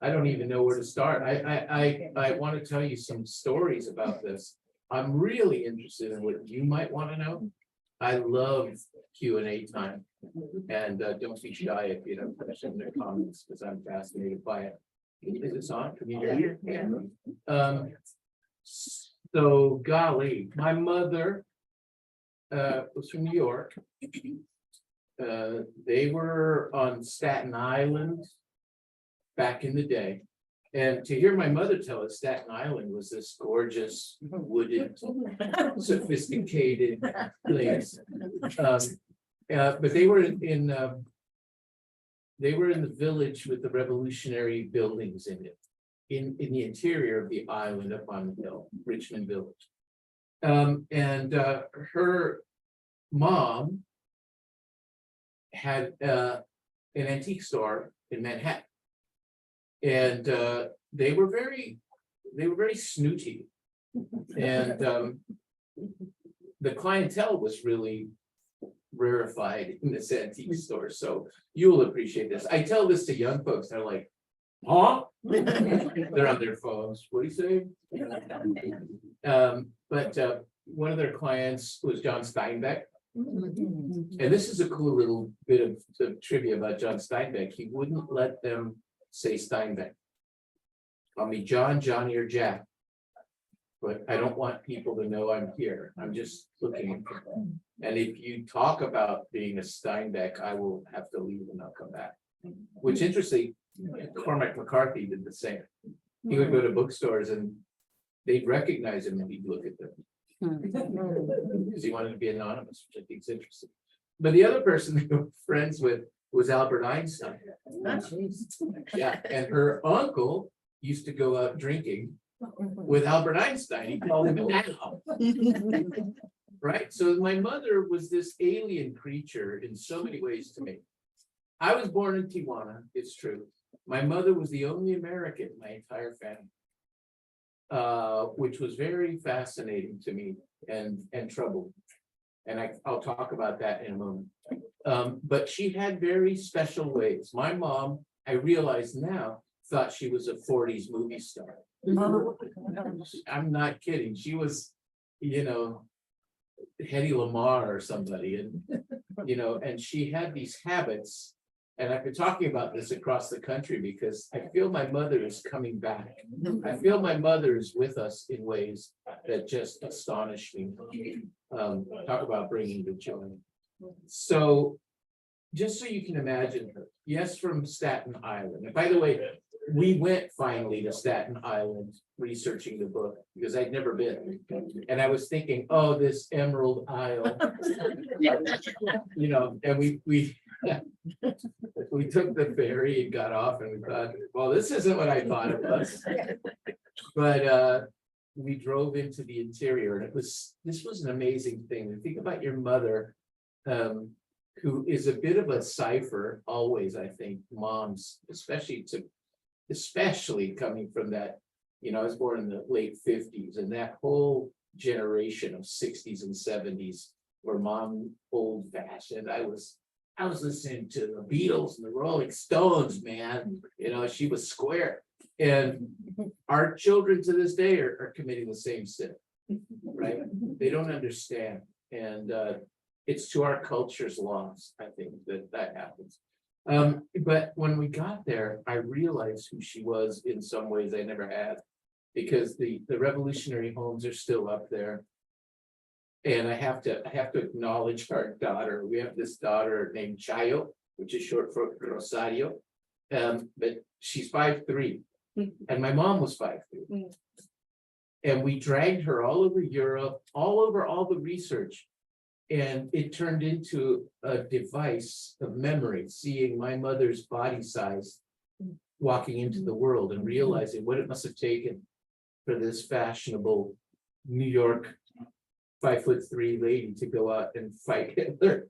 I don't even know where to start. I want to tell you some stories about this. I'm really interested in what you might want to know. I love Q&A time, and don't be shy if you have questions or comments, because I'm fascinated by it. Is this on? Can you hear me? Yeah. So golly, my mother was from New York. They were on Staten Island back in the day. And to hear my mother tell us Staten Island was this gorgeous, wooded, sophisticated place. But they were in the village with the revolutionary buildings in it, in the interior of the island up on the hill, Richmond Village. And her mom had an antique store in Manhattan. And they were very snooty, and the clientele was really rarefied in this antique store. So you'll appreciate this. I tell this to young folks, they're like, huh? They're on their phones. What do you say? But one of their clients was John Steinbeck. And this is a cool little bit of trivia about John Steinbeck. He wouldn't let them say Steinbeck. Call me John, Johnny, or Jack. But I don't want people to know I'm here. I'm just looking at them. And if you talk about being a Steinbeck, I will have to leave and I'll come back. Which interestingly, Cormac McCarthy did the same. He would go to bookstores and they'd recognize him and he'd look at them. Because he wanted to be anonymous, which I think is interesting. But the other person they were friends with was Albert Einstein. Yeah, and her uncle used to go out drinking with Albert Einstein. He called him Al. Right? So my mother was this alien creature in so many ways to me. I was born in Tijuana, it's true. My mother was the only American in my entire family, which was very fascinating to me and troubling. And I'll talk about that in a moment. But she had very special ways. My mom, I realize now, thought she was a 40s movie star. I'm not kidding. She was, Hedy Lamarr or somebody, and and she had these habits. And I've been talking about this across the country because I feel my mother is coming back. I feel my mother is with us in ways that just astonish me. Talk about bringing the joy. So just so you can imagine her, yes, from Staten Island. And by the way, we went finally to Staten Island researching the book because I'd never been. And I was thinking, oh, this Emerald Isle, and we took the ferry and got off and we thought, well, this isn't what I thought it was. But we drove into the interior and this was an amazing thing. And think about your mother, who is a bit of a cipher always, I think, moms, especially coming from that, I was born in the late 50s, and that whole generation of 60s and 70s were mom old fashioned. I was listening to the Beatles and the Rolling Stones, man. She was square. And our children to this day are committing the same sin, right? They don't understand. And it's to our culture's loss, I think, that happens. But when we got there, I realized who she was in some ways I never had, because the revolutionary homes are still up there. And I have to acknowledge our daughter. We have this daughter named Chayo, which is short for Rosario. But she's 5'3", and my mom was 5'3". And we dragged her all over Europe, all over all the research. And it turned into a device of memory, seeing my mother's body size walking into the world and realizing what it must have taken for this fashionable New York 5'3" lady to go out and fight Hitler,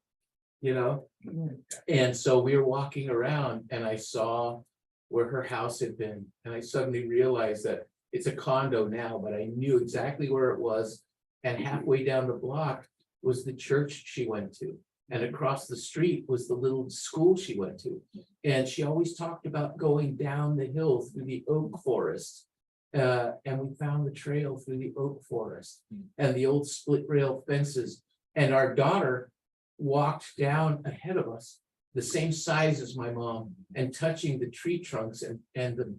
And so we were walking around and I saw where her house had been. And I suddenly realized that it's a condo now, but I knew exactly where it was. And halfway down the block was the church she went to. And across the street was the little school she went to. And she always talked about going down the hill through the oak forest. And we found the trail through the oak forest and the old split rail fences. And our daughter walked down ahead of us, the same size as my mom, and touching the tree trunks and the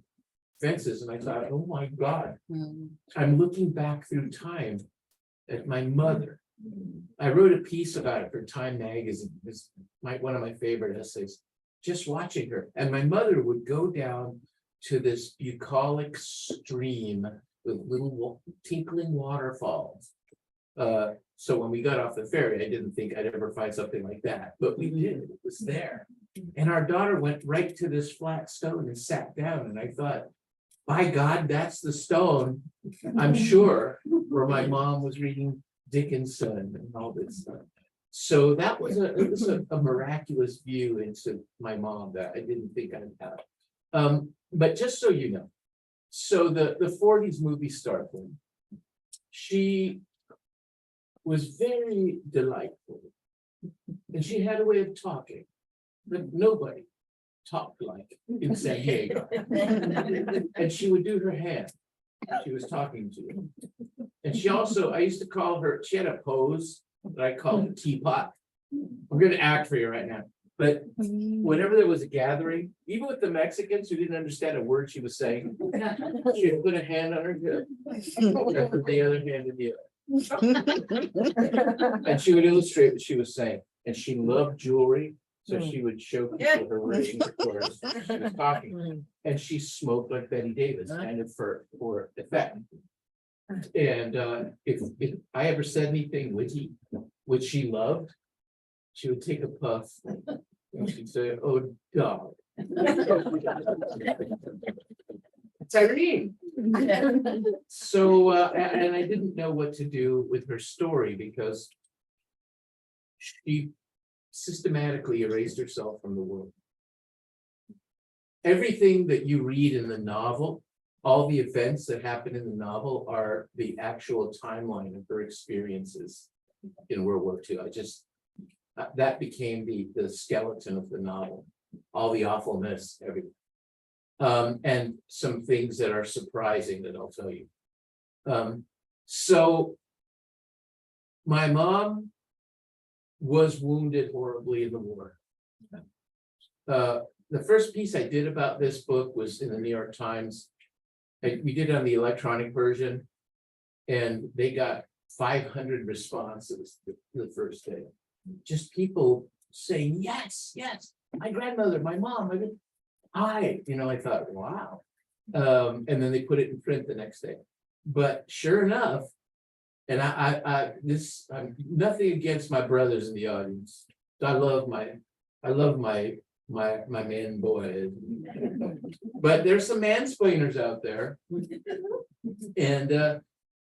fences. And I thought, oh my God, I'm looking back through time at my mother. I wrote a piece about it for Time magazine. It's one of my favorite essays. Just watching her. And my mother would go down to this bucolic stream with little tinkling waterfalls. So when we got off the ferry, I didn't think I'd ever find something like that, but we did. It was there. And our daughter went right to this flat stone and sat down. And I thought, by God, that's the stone, I'm sure, where my mom was reading Dickinson and all this stuff. So that was a miraculous view into my mom that I didn't think I'd have. But just so you know, so the 40s movie star thing, she was very delightful. And she had a way of talking that nobody talked like in San Diego. And she would do her hand. She was talking to you. And she also, I used to call her, she had a pose that I called a teapot. I'm going to act for you right now. But whenever there was a gathering, even with the Mexicans who didn't understand a word she was saying, she would put a hand on her hip and put the other hand in the other. And she would illustrate what she was saying. And she loved jewelry. So she would show people her ring, of course, she was talking. And she smoked like Betty Davis, kind of for effect. And if I ever said anything witty, which she loved, she would take a puff and she'd say, "Oh, God." It's Irene. So, and I didn't know what to do with her story because she systematically erased herself from the world. Everything that you read in the novel, all the events that happen in the novel are the actual timeline of her experiences in World War II. That became the skeleton of the novel, all the awfulness, everything. And some things that are surprising that I'll tell you. So my mom was wounded horribly in the war. The first piece I did about this book was in the New York Times. We did it on the electronic version, and they got 500 responses the first day. Just people saying, yes, yes, my grandmother, my mom, I thought, wow. And then they put it in print the next day. But sure enough, and I'm nothing against my brothers in the audience. I love my man boy. But there's some mansplainers out there. And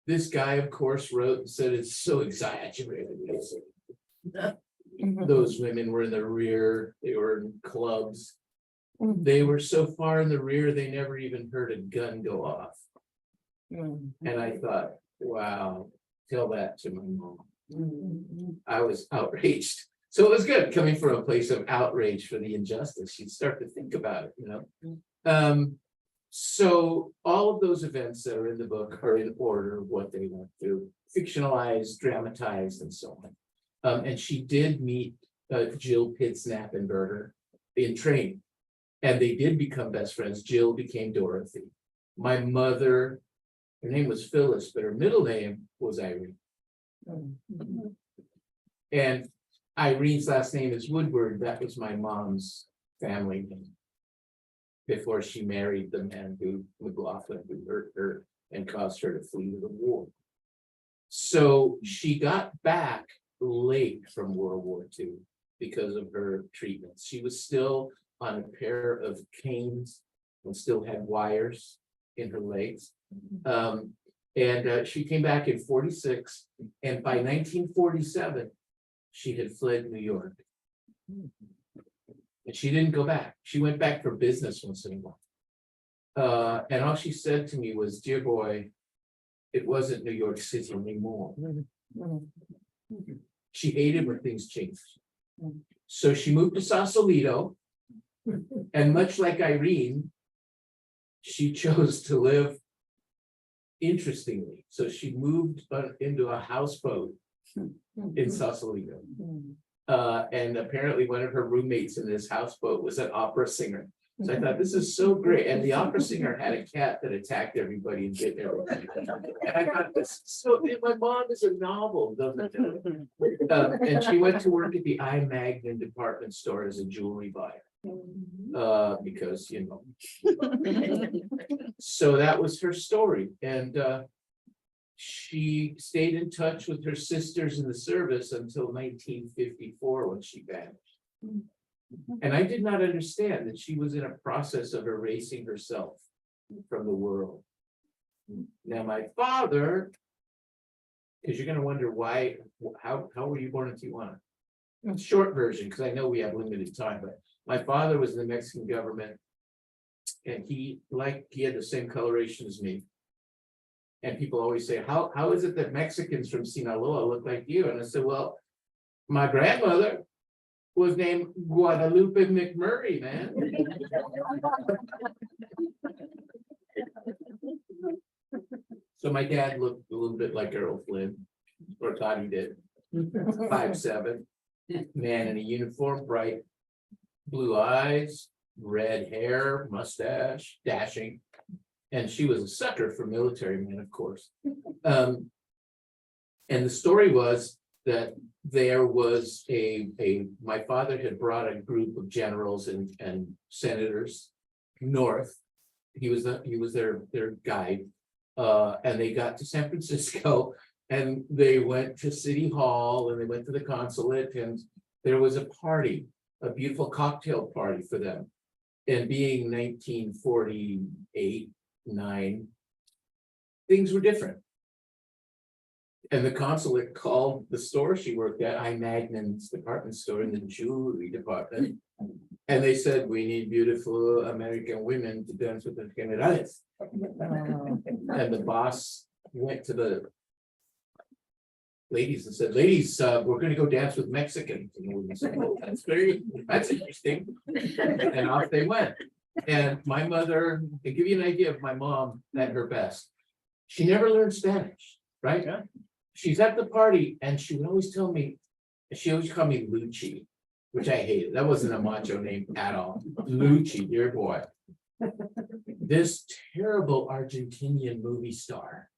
this guy, of course, wrote and said it's so exaggerated. Those women were in the rear, they were in clubs. They were so far in the rear, they never even heard a gun go off. And I thought, wow, tell that to my mom. I was outraged. So it was good coming from a place of outrage for the injustice. You'd start to think about it, So all of those events that are in the book are in order of what they went through, fictionalized, dramatized, and so on. And she did meet Jill Pitts-Knappenberger in training. And they did become best friends. Jill became Dorothy. My mother, her name was Phyllis, but her middle name was Irene. And Irene's last name is Woodward. That was my mom's family name before she married the man McLaughlin, who hurt her and caused her to flee to the war. So she got back late from World War II because of her treatments. She was still on a pair of canes and still had wires in her legs. And she came back in 46, and by 1947, she had fled New York. And she didn't go back. She went back for business once in a while. And all she said to me was, "Dear boy, it wasn't New York City anymore." She hated when things changed. So she moved to Sausalito, and much like Irene, she chose to live interestingly. So she moved into a houseboat in Sausalito. And apparently one of her roommates in this houseboat was an opera singer. So I thought, this is so great. And the opera singer had a cat that attacked everybody and bit everybody. And I thought, this is so, my mom is a novel, doesn't it? And she went to work at the I. Magnin department store as a jewelry buyer. Because, you know. So that was her story. And she stayed in touch with her sisters in the service until 1954 when she vanished. And I did not understand that she was in a process of erasing herself from the world. Now, my father, because you're going to wonder why, how were you born in Tijuana? Short version, because I know we have limited time, but my father was in the Mexican government, and he had the same coloration as me. And people always say, how is it that Mexicans from Sinaloa look like you? And I said, well, my grandmother was named Guadalupe McMurray, man. So my dad looked a little bit like Errol Flynn, or thought he did. 5'7", man in a uniform, bright blue eyes, red hair, mustache, dashing. And she was a sucker for military men, of course. And the story was that there was my father had brought a group of generals and senators north. He was their guide, and they got to San Francisco, and they went to City Hall, and they went to the consulate, and there was a party, a beautiful cocktail party for them. And being 1948, 9, things were different. And the consulate called the store she worked at, I. Magnan's department store in the jewelry department. And they said, we need beautiful American women to dance with the generales. And the boss went to the ladies and said, ladies, we're going to go dance with Mexicans. And the women said, oh, that's interesting. And off they went. And my mother, to give you an idea of my mom at her best, she never learned Spanish, right? Yeah. She's at the party, and she would always tell me, she always called me Lucci, which I hated. That wasn't a macho name at all. Lucci, dear boy. This terrible Argentinian movie star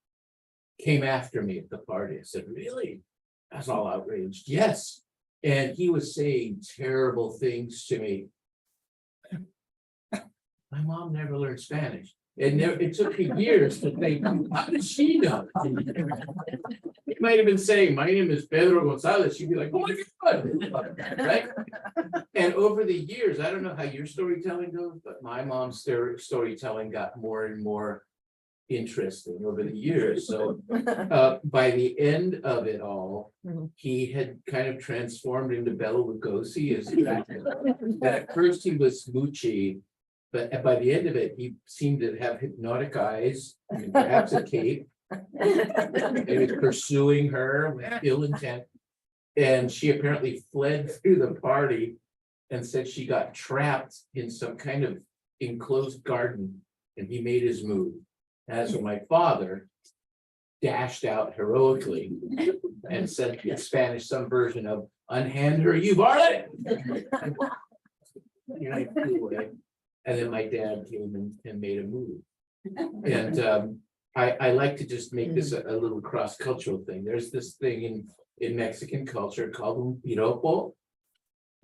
came after me at the party. I said, really? I was all outraged. Yes. And he was saying terrible things to me. My mom never learned Spanish. It took me years to think, how did she know? He might have been saying, my name is Pedro Gonzalez. She'd be like, oh my God, right? And over the years, I don't know how your storytelling goes, but my mom's storytelling got more and more interesting over the years. So by the end of it all, he had kind of transformed into Bela Lugosi. At first he was Mucci, but by the end of it, he seemed to have hypnotic eyes, and perhaps a cape. And he was pursuing her with ill intent. And she apparently fled through the party and said she got trapped in some kind of enclosed garden, and he made his move. As for my father, dashed out heroically and said in Spanish some version of "unhand her, you varlet." And then my dad came and made a move. And I like to just make this a little cross-cultural thing. There's this thing in Mexican culture called un piropo.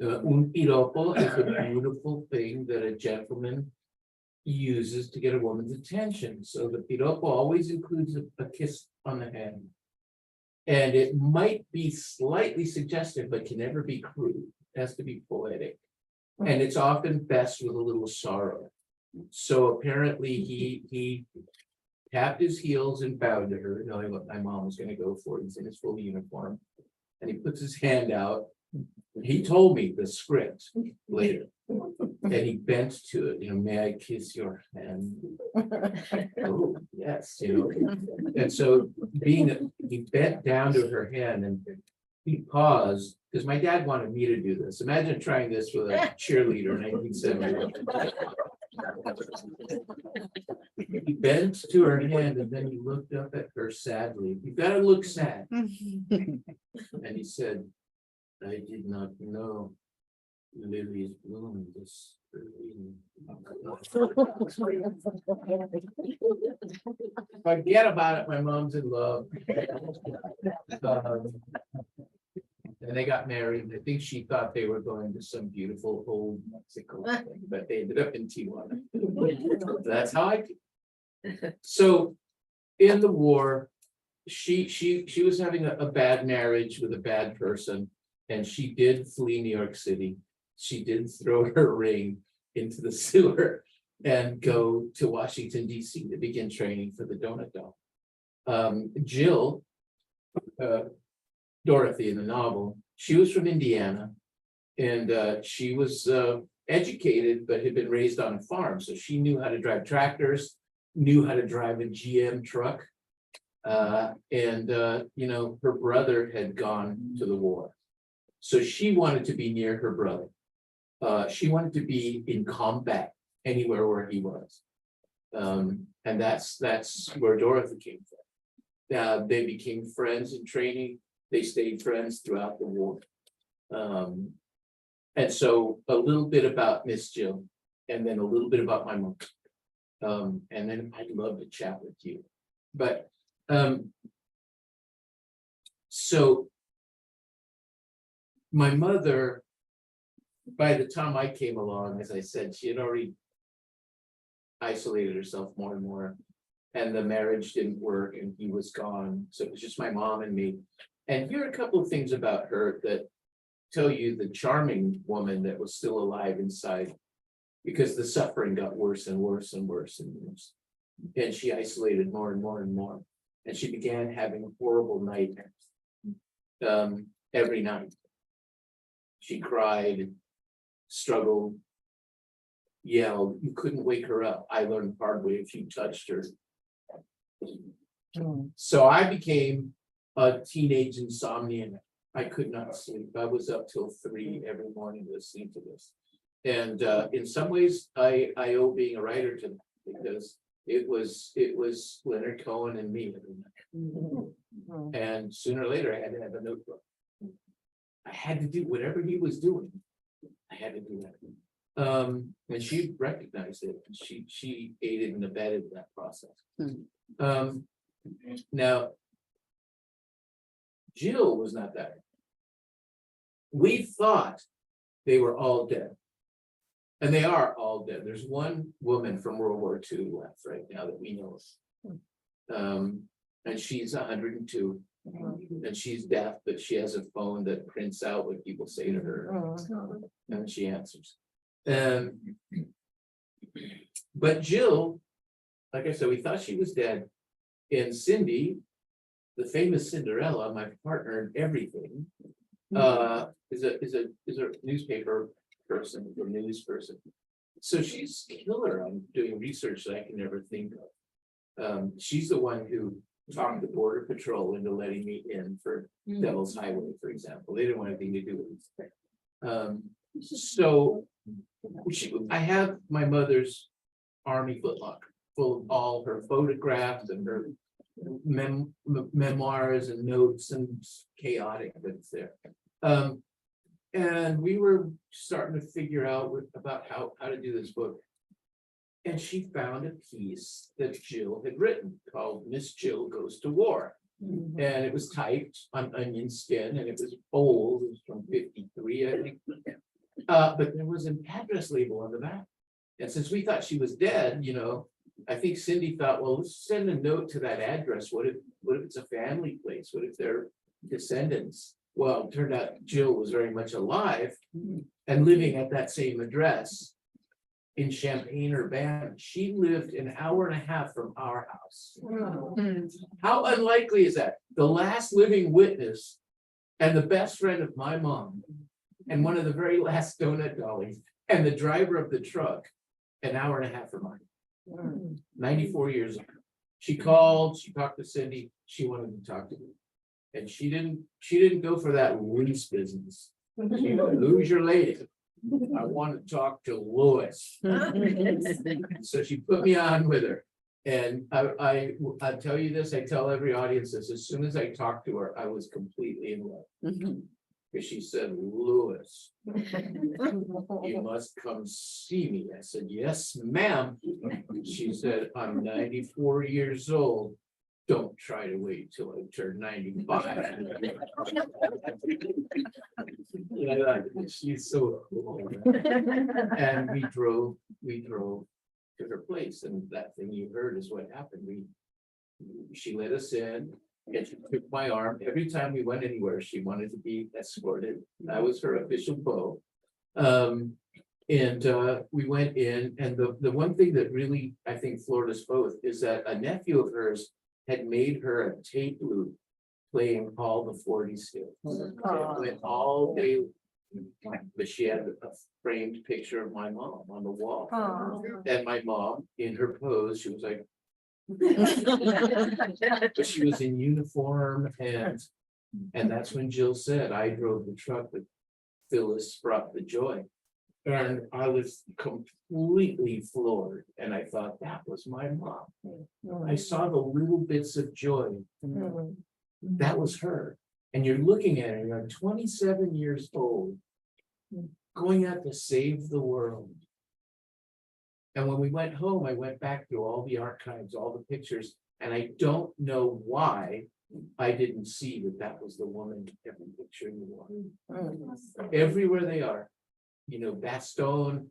Un piropo is a beautiful thing that a gentleman uses to get a woman's attention. So the piropo always includes a kiss on the hand. And it might be slightly suggestive, but can never be crude. It has to be poetic. And it's often best with a little sorrow. So apparently he tapped his heels and bowed to her, knowing what my mom was going to go for. He's in his full uniform. And he puts his hand out. He told me the script later. And he bent to it, may I kiss your hand? Oh, yes, And so he bent down to her hand, and he paused, because my dad wanted me to do this. Imagine trying this with a cheerleader in 1971. He bent to her hand and then he looked up at her sadly. You've got to look sad. And he said, I did not know lilies bloom this early. Forget about it, my mom's in love. And they got married. I think she thought they were going to some beautiful old Mexico thing, but they ended up in Tijuana. That's how I. So, in the war, she was having a bad marriage with a bad person, and she did flee New York City. She did throw her ring into the sewer and go to Washington, D.C. to begin training for the Donut Doll. Jill, Dorothy in the novel, she was from Indiana, and she was educated but had been raised on a farm, so she knew how to drive tractors, knew how to drive a GM truck, and her brother had gone to the war, so she wanted to be near her brother. She wanted to be in combat anywhere where he was, and that's where Dorothy came from. They became friends in training. They stayed friends throughout the war. And so a little bit about Miss Jill, and then a little bit about my mom. And then I'd love to chat with you. But so my mother, by the time I came along, as I said, she had already isolated herself more and more, and the marriage didn't work and he was gone. So it was just my mom and me. And here are a couple of things about her that tell you the charming woman that was still alive inside, because the suffering got worse and worse and worse and worse. And she isolated more and more and more. And she began having horrible nightmares every night. She cried, struggled, yelled. You couldn't wake her up. I learned the hard way if you touched her. So I became a teenage insomniac. I could not sleep. I was up till 3 every morning listening to this. And in some ways, I owe being a writer to them, because it was Leonard Cohen and me every night. And sooner or later, I had to have a notebook. I had to do whatever he was doing. I had to do that. And she recognized it. She aided and abetted that process. Now, Jill was not that. We thought they were all dead. And they are all dead. There's one woman from World War II left right now that we know of. And she's 102. And she's deaf, but she has a phone that prints out what people say to her. And she answers. But Jill, like I said, we thought she was dead. And Cindy, the famous Cinderella, my partner in everything, is a newspaper person, a news person. So she's killer on doing research that I can never think of. She's the one who talked the Border Patrol into letting me in for Devil's Highway, for example. They didn't want anything to do with it. So I have my mother's army footlocker full of all her photographs and her memoirs and notes, and it's chaotic, but it's there. And we were starting to figure out about how to do this book. And she found a piece that Jill had written called Miss Jill Goes to War. And it was typed on onion skin, and it was old. It was from 53, I think. But there was an address label on the back. And since we thought she was dead, I think Cindy thought, well, let's send a note to that address. What if it's a family place? What if they're descendants? Well, it turned out Jill was very much alive and living at that same address in Champaign, Urbana. She lived an hour and a half from our house. How unlikely is that? The last living witness and the best friend of my mom, and one of the very last donut dollies, and the driver of the truck, an hour and a half from mine. 94 years ago. She called, she talked to Cindy, she wanted to talk to me. And she didn't go for that Luis business. She went, "Who's your lady? I want to talk to Louis." So she put me on with her. And I tell you this, I tell every audience this, as soon as I talked to her, I was completely in love. Because she said, "Louis, you must come see me." I said, "Yes, ma'am." She said, "I'm 94 years old. Don't try to wait till I turn 95. Yeah, she's so cool. And we drove to her place, and that thing you heard is what happened. She let us in, and she took my arm. Every time we went anywhere, she wanted to be escorted. I was her official beau. We went in, and the one thing that really, I think, floored us both is that a nephew of hers had made her a tape loop playing all the 40s skills. It went all day, but she had a framed picture of my mom on the wall. And my mom, in her pose, she was like, but she was in uniform, and that's when Jill said, "I drove the truck, but Phyllis brought the joy." And I was completely floored, and I thought, that was my mom. I saw the little bits of joy. That was her. And you're looking at her, you're 27 years old, going out to save the world. And when we went home, I went back through all the archives, all the pictures, and I don't know why I didn't see that was the woman in every picture you want. Everywhere they are, Bastogne,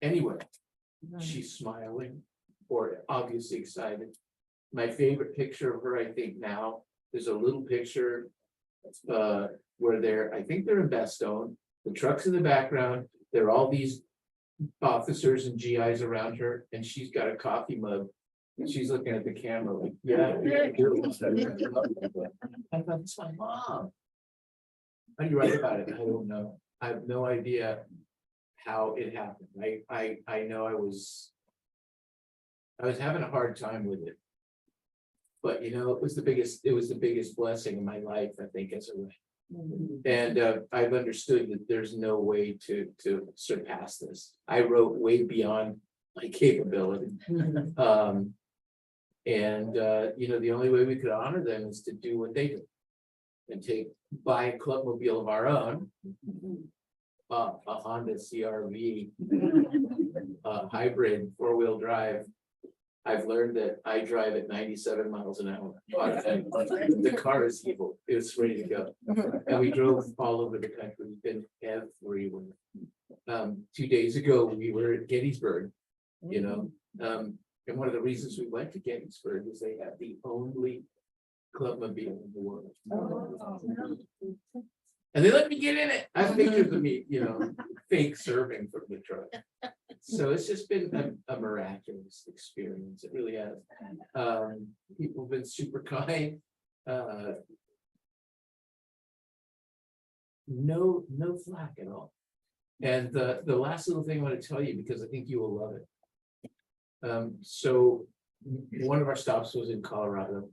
anywhere, she's smiling or obviously excited. My favorite picture of her, I think now, there's a little picture where I think they're in Bastogne, the truck's in the background, there are all these officers and GIs around her, and she's got a coffee mug, and she's looking at the camera like, "Yeah, I thought, it's my mom." How do you write about it? I don't know. I have no idea how it happened. I know I was having a hard time with it, but it was the biggest blessing in my life, I think, as a writer. And I've understood that there's no way to surpass this. I wrote way beyond my capability. The only way we could honor them is to do what they do and buy a clubmobile of our own, a Honda CR-V, hybrid 4-wheel drive. I've learned that I drive at 97 miles an hour. The car is evil. It's ready to go. And we drove all over the country. We've been everywhere. 2 days ago, we were at Gettysburg, and one of the reasons we went to Gettysburg is they have the only clubmobile in the world. And they let me get in it. I have pictures of me, fake serving from the truck. So it's just been a miraculous experience. It really has. People have been super kind. No flack at all. And the last little thing I want to tell you, because I think you will love it. So one of our stops was in Colorado,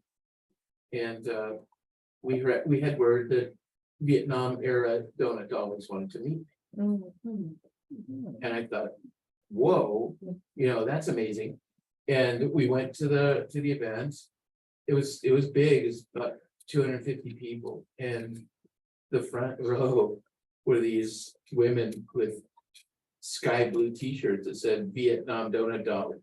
and we had word that Vietnam era donut always wanted to meet me. And I thought, whoa, that's amazing. And we went to the event. It was big. It was about 250 people, and the front row were these women with sky blue t-shirts that said Vietnam donut dollar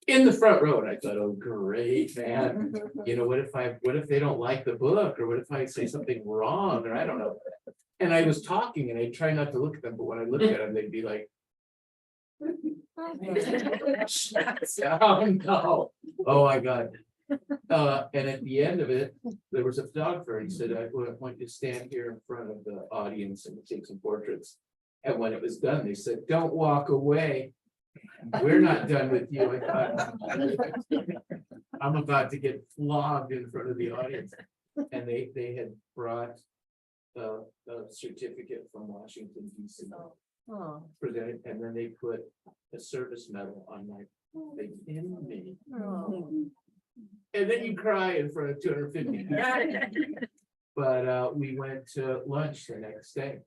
in the front row. And I thought, oh great, man, what if they don't like the book, or what if I say something wrong, or I don't know. And I was talking, and I try not to look at them, but when I looked at them, they'd be like, oh no, oh my God. And at the end of it, there was a photographer. He said, "I want you to stand here in front of the audience and take some portraits." And when it was done, they said, "Don't walk away. We're not done with you." I thought, I'm about to get flogged in front of the audience. And they had brought a certificate from Washington, D.C. presented, and then they put a service medal on my face in me. And then you cry in front of 250 people. But we went to lunch the next day.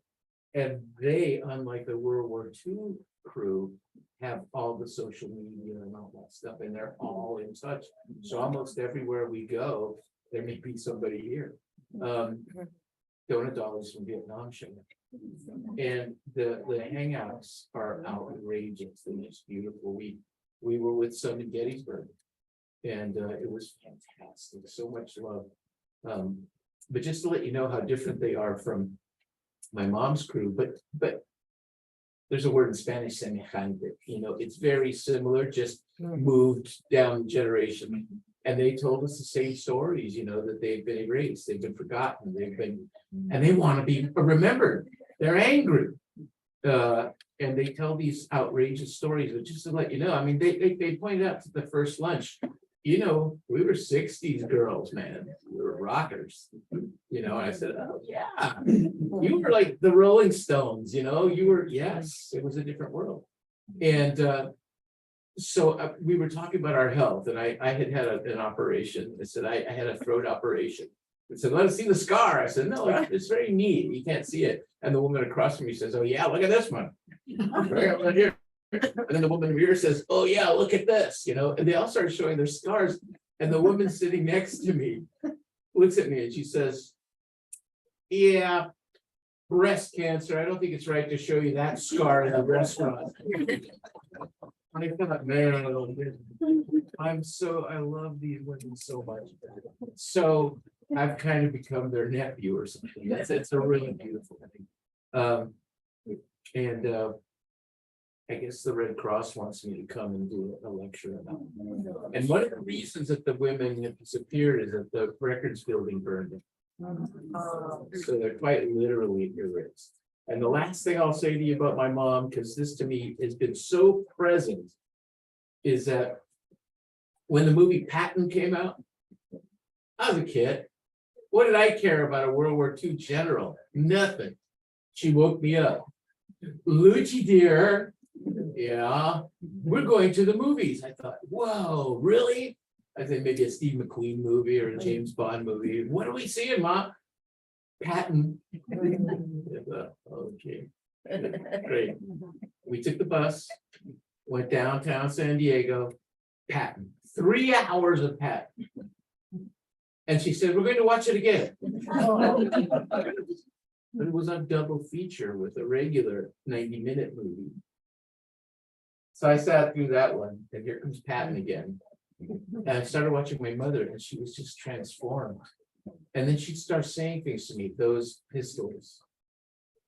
And they, unlike the World War II crew, have all the social media and all that stuff, and they're all in touch. So almost everywhere we go, there may be somebody here. Donut Dollars from Vietnam show. And the hangouts are outrageous. They're just beautiful. We were with some in Gettysburg, and it was fantastic. So much love. But just to let you know how different they are from my mom's crew, but there's a word in Spanish, semejante, it's very similar, just moved down generation. And they told us the same stories, that they've been erased, they've been forgotten, and they want to be remembered. They're angry. And they tell these outrageous stories, but just to let you know, I mean, they pointed out to the first lunch, we were 60s girls, man. We were rockers. And I said, oh yeah, you were like the Rolling Stones, you were, yes, it was a different world. And so we were talking about our health, and I had an operation. I said, I had a throat operation. I said, let us see the scar. I said, no, it's very neat. You can't see it. And the woman across from me says, oh yeah, look at this one. Right here. And then the woman here says, oh yeah, look at this, and they all started showing their scars. And the woman sitting next to me looks at me and she says, yeah, breast cancer. I don't think it's right to show you that scar in the restaurant. I thought, man, I love these women so much. So I've kind of become their nephew or something. It's a really beautiful thing. I guess the Red Cross wants me to come and do a lecture about it. And one of the reasons that the women have disappeared is that the records building burned them. So they're quite literally erased. And the last thing I'll say to you about my mom, because this to me has been so present, is that when the movie Patton came out, I was a kid. What did I care about a World War II general? Nothing. She woke me up. Luigi dear, yeah, we're going to the movies. I thought, whoa, really? I think maybe a Steve McQueen movie or a James Bond movie. What are we seeing, Mom? Patton. Okay, great. We took the bus, went downtown San Diego, Patton. 3 hours of Patton. And she said, we're going to watch it again. It was a double feature with a regular 90-minute movie. So I sat through that one, and here comes Patton again. And I started watching my mother, and she was just transformed. And then she'd start saying things to me, those pistols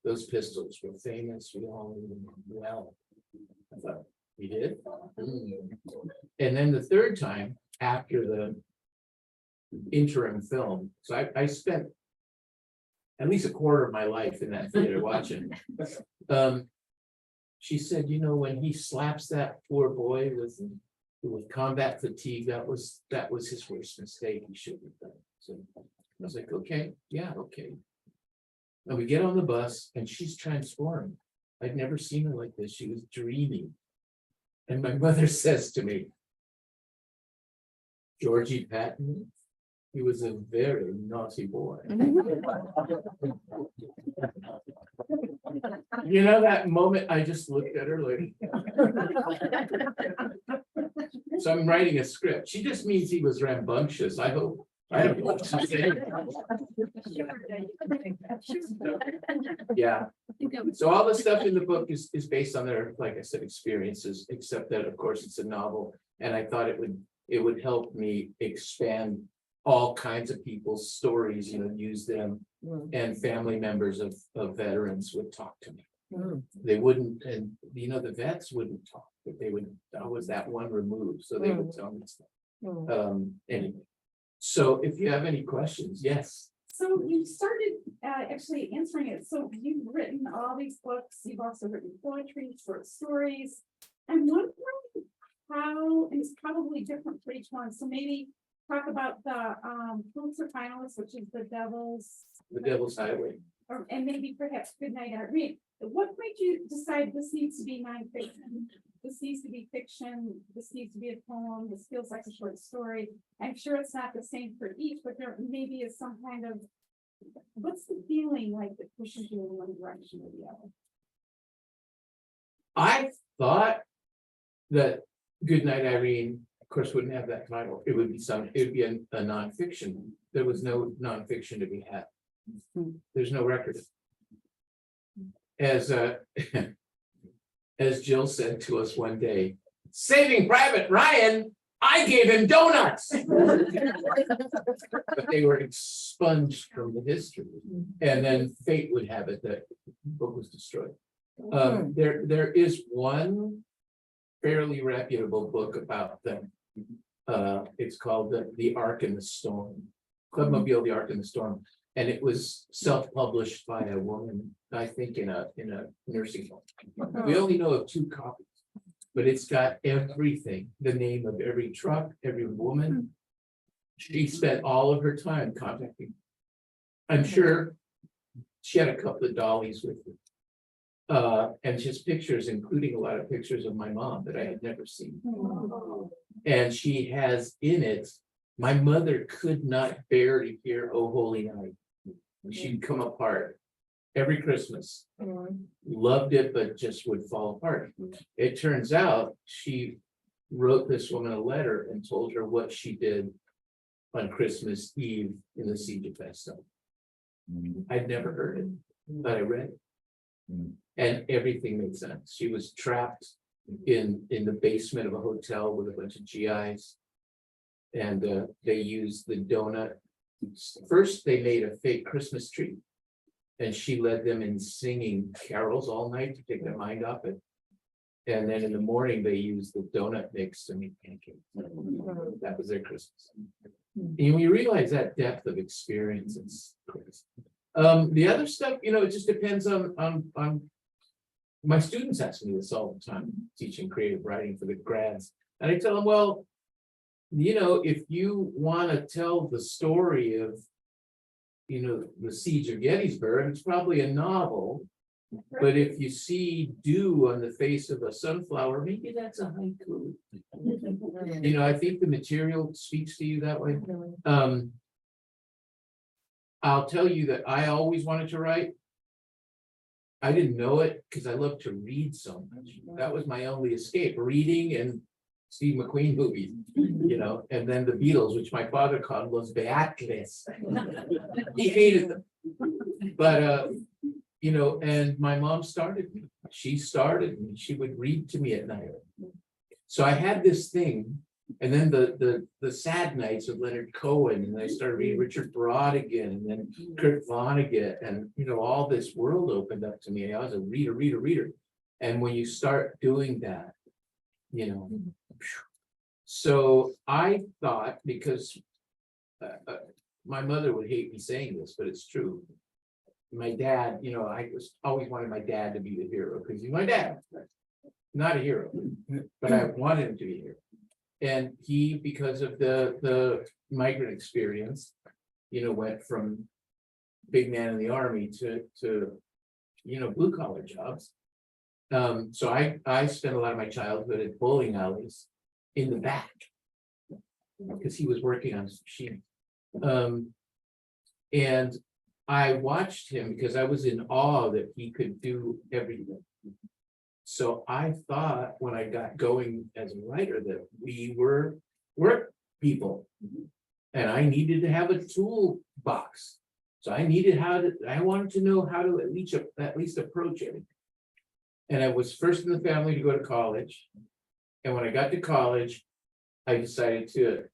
were famous, we all knew them well. I thought, we did? And then the third time, after the interim film, so I spent at least a quarter of my life in that theater watching. She said, when he slaps that poor boy with combat fatigue, that was his worst mistake. He shouldn't have done. So I was like, okay, yeah, okay. And we get on the bus, and she's transformed. I'd never seen her like this. She was dreaming. And my mother says to me, Georgie Patton, he was a very naughty boy. That moment I just looked at her like. So I'm writing a script. She just means he was rambunctious. I hope. I don't know what to say. Yeah. So all the stuff in the book is based on their, like I said, experiences, except that of course it's a novel. And I thought it would help me expand all kinds of people's stories, use them, and family members of veterans would talk to me. They wouldn't, and the vets wouldn't talk, but they would, I was that one removed, so they would tell me stuff. Anyway, so if you have any questions, yes. So you started actually answering it. So you've written all these books, you've also written poetry, short stories. I'm wondering how, and it's probably different for each one. So maybe talk about the Pulitzer finalists, which is The Devil's Highway. And maybe perhaps Goodnight Irene. What made you decide this needs to be nonfiction? this needs to be fiction, this needs to be a poem, this feels like a short story. I'm sure it's not the same for each, but there maybe is some kind of, what's the feeling like that pushes you in one direction or the other? I thought that Goodnight Irene, of course, wouldn't have that title. It would be a nonfiction. There was no nonfiction to be had. There's no record. As as Jill said to us one day, Saving Private Ryan, I gave him donuts. But they were expunged from the history. And then fate would have it that the book was destroyed. There is one fairly reputable book about them. It's called the Ark in the Storm, Clubmobile, the Ark in the Storm, and it was self-published by a woman, I think, in a nursing home. We only know of 2 copies, but it's got everything: the name of every truck, every woman. She spent all of her time contacting. I'm sure she had a couple of dollies with her. And just pictures, including a lot of pictures of my mom that I had never seen. And she has in it, my mother could not bear to hear "Oh Holy Night." She'd come apart every Christmas. Loved it, but just would fall apart. It turns out she wrote this woman a letter and told her what she did on Christmas Eve in the Siege of Bastille. I'd never heard it, but I read it. And everything made sense. She was trapped in the basement of a hotel with a bunch of GIs. And they used the donut. First, they made a fake Christmas tree. And she led them in singing carols all night to take their mind off it. And then in the morning, they used the donut mix to make pancakes. That was their Christmas. And you realize that depth of experience is crazy. The other stuff, it just depends on my students ask me this all the time, teaching creative writing for the grads. And I tell them, well, if you want to tell the story of, the Siege of Gettysburg, it's probably a novel. But if you see dew on the face of a sunflower, maybe that's a haiku. I think the material speaks to you that way. I'll tell you that I always wanted to write. I didn't know it because I love to read so much. That was my only escape, reading and Steve McQueen movies, and then the Beatles, which my father called Los Beatles. He hated them. But, and my mom started me. She started me. She would read to me at night. So I had this thing. And then the sad nights of Leonard Cohen, and I started reading Richard Brodigan, and then Kurt Vonnegut, and all this world opened up to me. I was a reader. And when you start doing that, so I thought, because my mother would hate me saying this, but it's true. My dad, I always wanted my dad to be the hero, because he's my dad, not a hero, but I wanted him to be a hero. And he, because of the migrant experience, went from big man in the army to blue collar jobs. So I spent a lot of my childhood at bowling alleys in the back because he was working on his machine. And I watched him because I was in awe that he could do everything. So I thought when I got going as a writer that we were work people, and I needed to have a toolbox. So I wanted to know how to at least approach it. And I was first in the family to go to college. And when I got to college, I decided to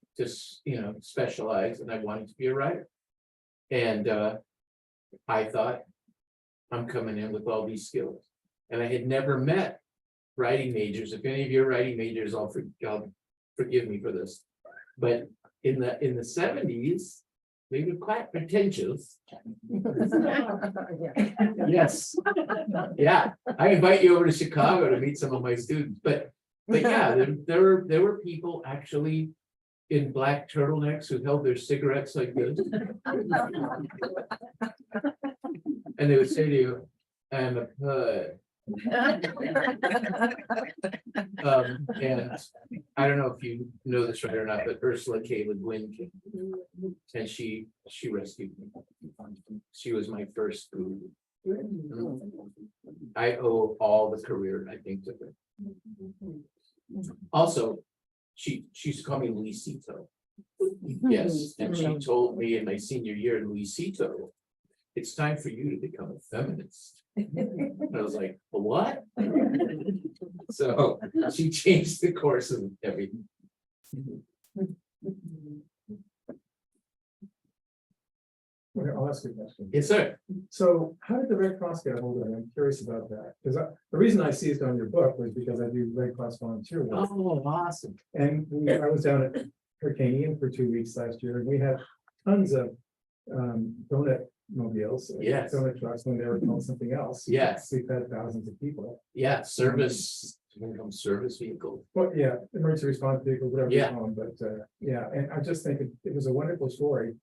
specialize, and I wanted to be a writer. And I thought, I'm coming in with all these skills. And I had never met writing majors. If any of your writing majors, I'll forgive me for this. But in the 70s, they were quite pretentious. Yes. Yeah. I invite you over to Chicago to meet some of my students. But yeah, there were people actually in black turtlenecks who held their cigarettes like this. And they would say to you, I'm a poet. And I don't know if you know this right or not, but Ursula K. Le Guin came, and she rescued me. She was my first guru. I owe all the career, I think, to her. Also, she used to call me Luisito. Yes, and she told me in my senior year, Luisito, it's time for you to become a feminist. I was like, what? So she changed the course of everything. Okay, I'll ask you a question. Yes, sir. So how did the Red Cross get a hold of it? I'm curious about that. Because the reason I seized on your book was because I do Red Cross volunteer work. Oh, awesome. And I was down at Hurricane Ian for 2 weeks last year, and we had tons of donut mobiles. Yes. Donut trucks when they were called something else. Yes. We fed thousands of people. Yeah, service vehicle. Well, yeah, emergency response vehicle, whatever you Yeah. call them, but yeah, and I just think it was a wonderful story.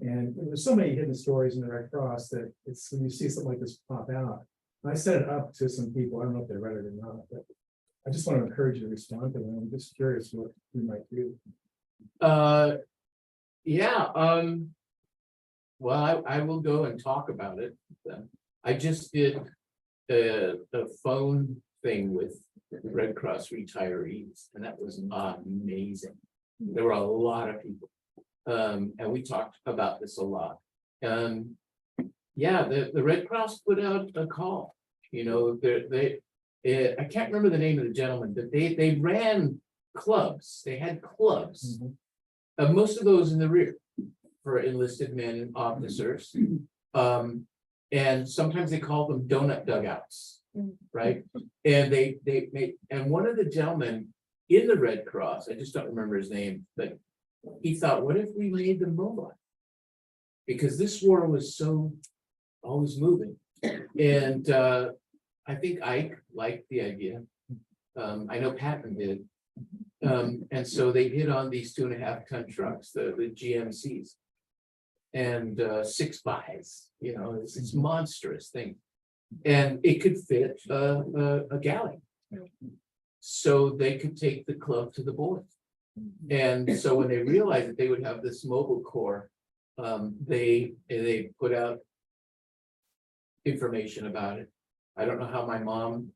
And there's so many hidden stories in the Red Cross that it's when you see something like this pop out. I sent it up to some people. I don't know if they read it or not, but I just want to encourage you to respond to them. I'm just curious what you might do. Yeah, well, I will go and talk about it then. I just did a phone thing with Red Cross retirees, and that was amazing. There were a lot of people. And we talked about this a lot. Yeah, the Red Cross put out a call, you know, I can't remember the name of the gentleman, but they ran clubs, they had clubs. Most of those in the rear for enlisted men and officers. And sometimes they called them donut dugouts, right? And they made, and one of the gentlemen in the Red Cross, I just don't remember his name, but he thought, what if we made them mobile? Because this war was so always moving. And I think Ike liked the idea. I know Patton did. And so they hit on these 2.5-ton trucks, the GMCs. And 6x, you know, it's monstrous thing. And it could fit a galley. So they could take the club to the boys. And so when they realized that they would have this mobile corps, they put out information about it. I don't know how my mom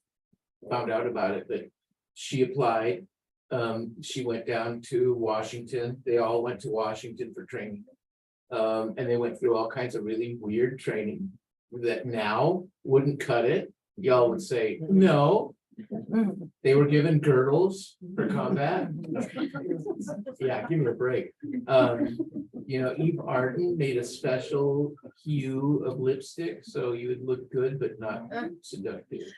found out about it, but she applied. She went down to Washington. They all went to Washington for training. And they went through all kinds of really weird training that now wouldn't cut it. Y'all would say, no. They were given girdles for combat. Yeah, give me a break. You know, Eve Arden made a special hue of lipstick, so you would look good, but not seductive.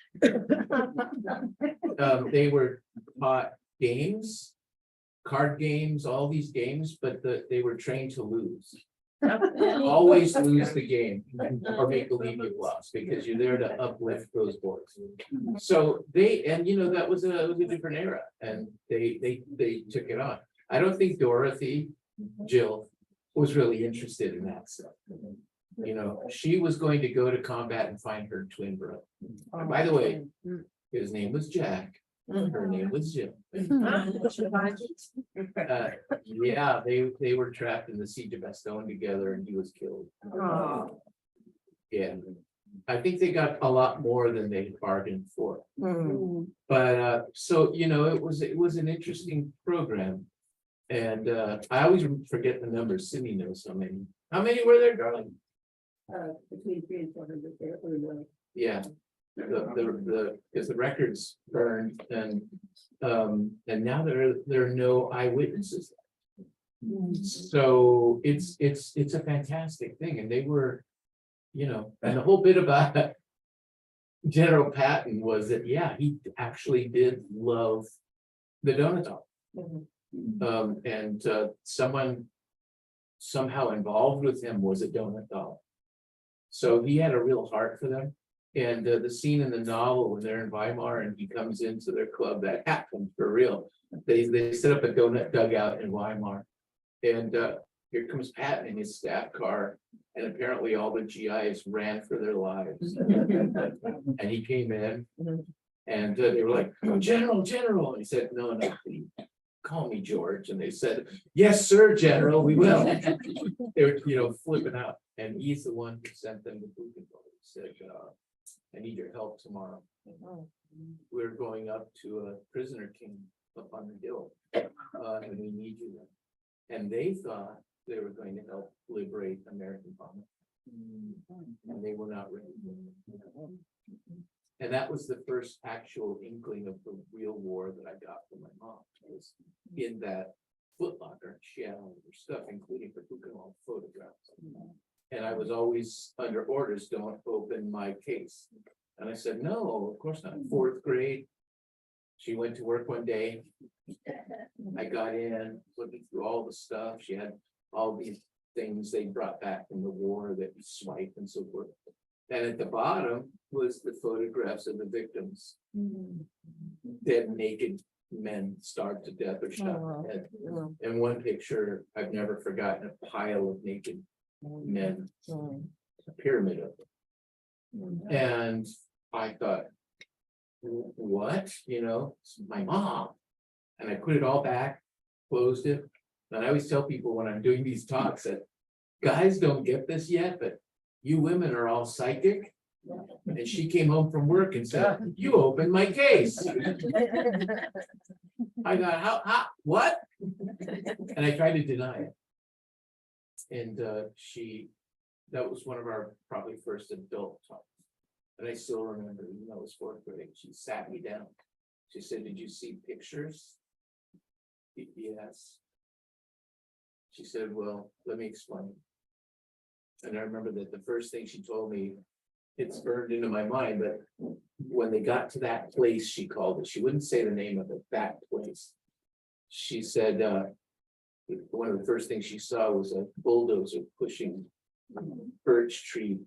They were taught games, card games, all these games, but they were trained to lose. Always lose the game or make believe you've lost because you're there to uplift those boys. So and you know, that was a different era, and they took it on. I don't think Dorothy, Jill, was really interested in that stuff. You know, she was going to go to combat and find her twin brother. And by the way, his name was Jack. Her name was Jill. Yeah, they were trapped in the siege of Bastogne together, and he was killed. Yeah, I think they got a lot more than they bargained for. But so you know, it was an interesting program, and I always forget the numbers. Cindy knows so many. How many were there, darling? Between 300 and 400 there. Yeah. Because the records burned, and now there are no eyewitnesses. So it's a fantastic thing, and they were, you know, and the whole bit about General Patton was that he actually did love the donut doll, and someone somehow involved with him was a donut doll, so he had a real heart for them. And the scene in the novel when they're in Weimar and he comes into their club, that happened for real. They set up a donut dugout in Weimar, and here comes Pat in his staff car, and apparently all the GIs ran for their lives. And he came in, and they were like, General, General, and he said, no, no, please, call me George, and they said, yes, sir, General, we will. They were, flipping out, and he's the one who sent them the book and said, I need your help tomorrow. We're going up to a prisoner king up on the hill, and we need you there. And they thought they were going to help liberate American Palmer, and they were not ready. And that was the first actual inkling of the real war that I got from my mom. It was in that footlocker. She had all of her stuff, including her Buchenwald photographs. And I was always under orders, don't open my case. And I said, no, of course not. 4th grade. She went to work one day. I got in, looking through all the stuff. She had all these things they brought back from the war that you swipe and so forth. And at the bottom was the photographs of the victims. Dead, naked men starved to death or shot in the head. And one picture I've never forgotten, a pile of naked men, a pyramid of them. And I thought, what? It's my mom. And I put it all back, closed it. And I always tell people when I'm doing these talks that guys don't get this yet, but you women are all psychic. And she came home from work and said, you opened my case. I got, how, what? And I tried to deny it. And that was one of our probably first adult talks. And I still remember, it was 4th grade. She sat me down. She said, did you see pictures? Yes. She said, well, let me explain. And I remember that the first thing she told me, it's burned into my mind, but when they got to that place, she called it, she wouldn't say the name of it, that place. She said, one of the first things she saw was a bulldozer pushing birch tree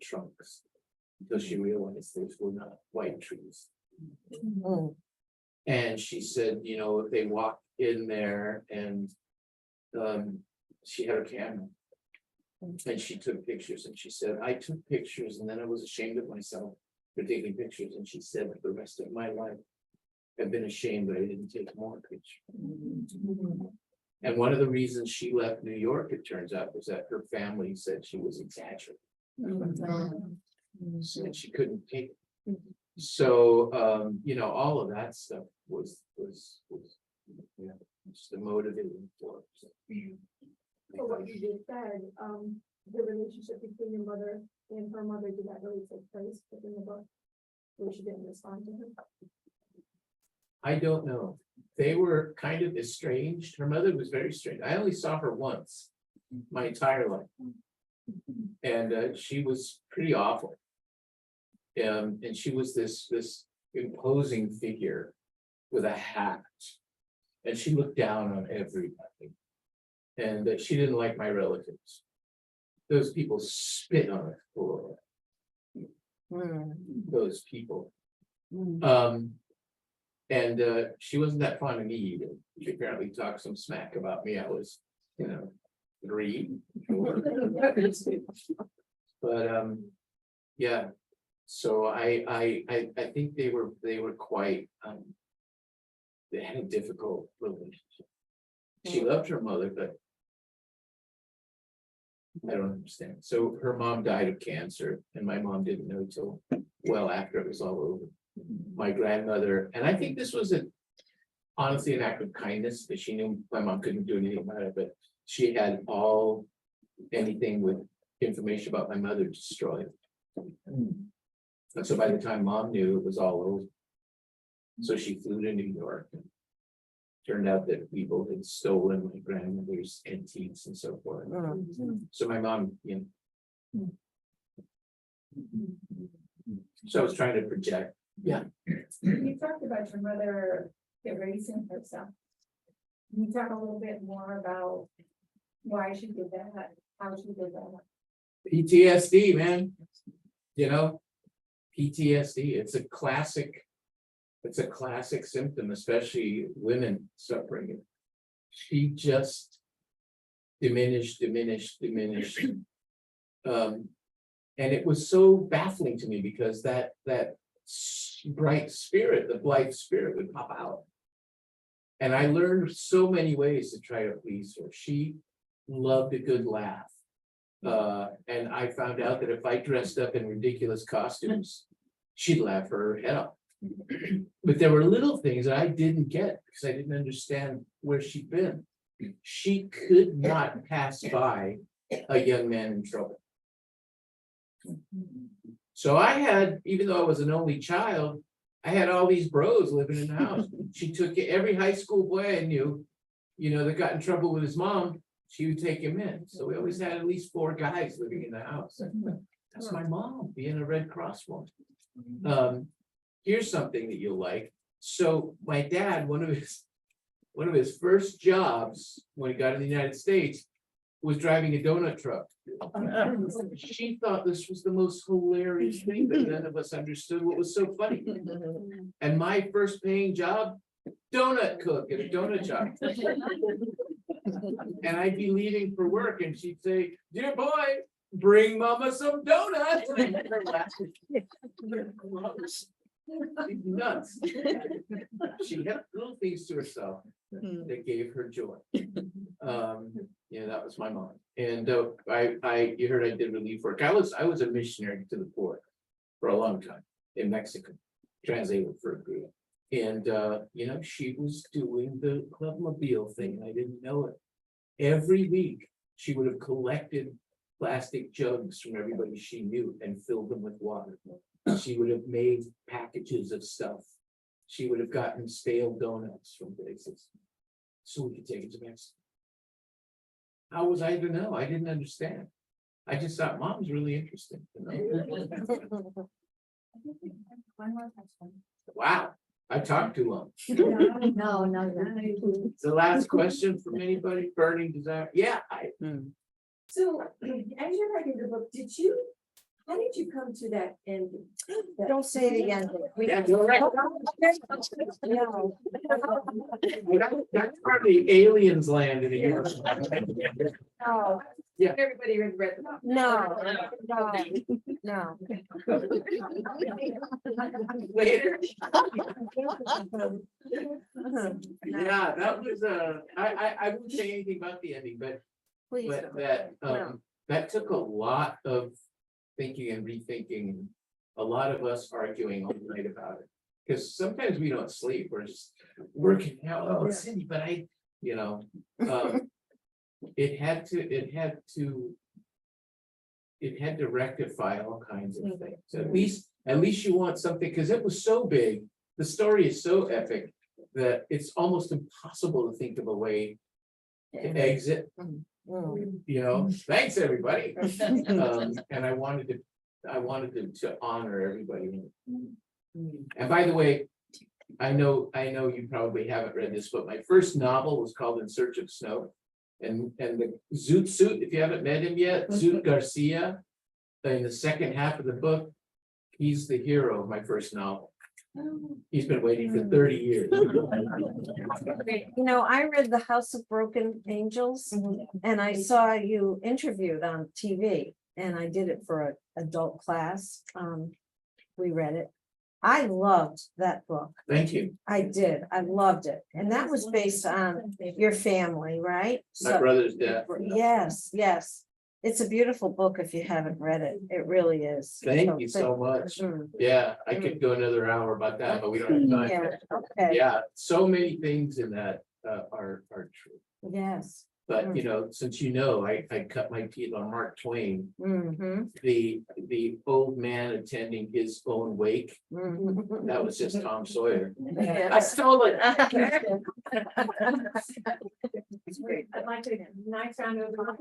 trunks, until she realized those were not white trees. And she said, they walked in there and she had a camera. And she took pictures, and she said, I took pictures and then I was ashamed of myself for taking pictures. And she said that the rest of my life I've been ashamed that I didn't take more pictures. And one of the reasons she left New York, it turns out, was that her family said she was exaggerating. And she couldn't take it. So all of that stuff was just the motivating force. So what you just said, the relationship between your mother and her mother, did that really take place within the book? Where she didn't respond to him? I don't know. They were kind of estranged. Her mother was very strange. I only saw her once my entire life. And she was pretty awful. And she was this imposing figure with a hat. And she looked down on everybody. And she didn't like my relatives. Those people spit on the floor. Those people. And she wasn't that fond of me either. She apparently talked some smack about me. I was, 3. But yeah. So I think they were quite they had a difficult relationship. She loved her mother, but I don't understand. So her mom died of cancer, and my mom didn't know till well after it was all over. My grandmother, and I think this was honestly an act of kindness, because she knew my mom couldn't do anything about it, but she had anything with information about my mother destroyed. And so by the time mom knew, it was all over. So she flew to New York. And turned out that people had stolen my grandmother's antiques and so forth. So my mom, so I was trying to project. Yeah. You talked about your mother erasing herself. Can you talk a little bit more about why she did that, how she did that? PTSD, man. PTSD. It's a classic symptom, especially women suffering it. She just diminished. And it was so baffling to me because that bright spirit, the blithe spirit would pop out. And I learned so many ways to try to please her. She loved a good laugh. And I found out that if I dressed up in ridiculous costumes, she'd laugh her head off. But there were little things that I didn't get because I didn't understand where she'd been. She could not pass by a young man in trouble. So I had, even though I was an only child, I had all these bros living in the house. She took every high school boy I knew, that got in trouble with his mom, she would take him in. So we always had at least 4 guys living in the house. That's my mom being a Red Cross woman. Here's something that you'll like. So my dad, one of his first jobs when he got in the United States was driving a donut truck. She thought this was the most hilarious thing, but none of us understood what was so funny. And my first paying job, donut cook at a donut shop. And I'd be leaving for work and she'd say, "Dear boy, bring mama some donuts." She's nuts. She had little things to herself that gave her joy. That was my mom. And you heard I did relief work. I was a missionary to the poor for a long time in Mexico, translated for a group. And she was doing the clubmobile thing. I didn't know it. Every week she would have collected plastic jugs from everybody she knew and filled them with water. She would have made packages of stuff. She would have gotten stale donuts from places so we could take it to Mexico. How was I to know? I didn't understand. I just thought Mom's really interesting. Wow, I talked too long. No. It's the last question from anybody. Burning desire. Yeah. So, as you're writing the book, how did you come to that ending? Don't say it again. Yeah, you're right. That's probably aliens land in the universe. No, Yeah. Everybody read the book. no. Later. Yeah, that was I wouldn't say anything about the ending, but Please. that took a lot of thinking and rethinking, and a lot of us arguing all night about it. Because sometimes we don't sleep, we're just working out, oh, Cindy, but it had to rectify all kinds of things. At least you want something, because it was so big, the story is so epic that it's almost impossible to think of a way to exit. Thanks everybody. And I wanted to honor everybody. And by the way, I know you probably haven't read this, but my first novel was called In Search of Snow. And the Zoot Suit, if you haven't met him yet, Zoot Garcia, in the second half of the book, he's the hero of my first novel. He's been waiting for 30 years. I read The House of Broken Angels and I saw you interviewed on TV and I did it for an adult class. We read it. I loved that book. Thank you. I did. I loved it. And that was based on your family, right? My brother's death. Yes. It's a beautiful book if you haven't read it. It really is. Thank you so much. Yeah, I could go another hour about that, but we don't have time. Yeah, okay. Yeah, so many things in that are true. Yes. But since I cut my teeth on Mark Twain, Mm-hmm. the old man attending his own wake. Mm-hmm. That was just Tom Sawyer. I Yeah. stole it. It's great. I'd like to nice round of applause.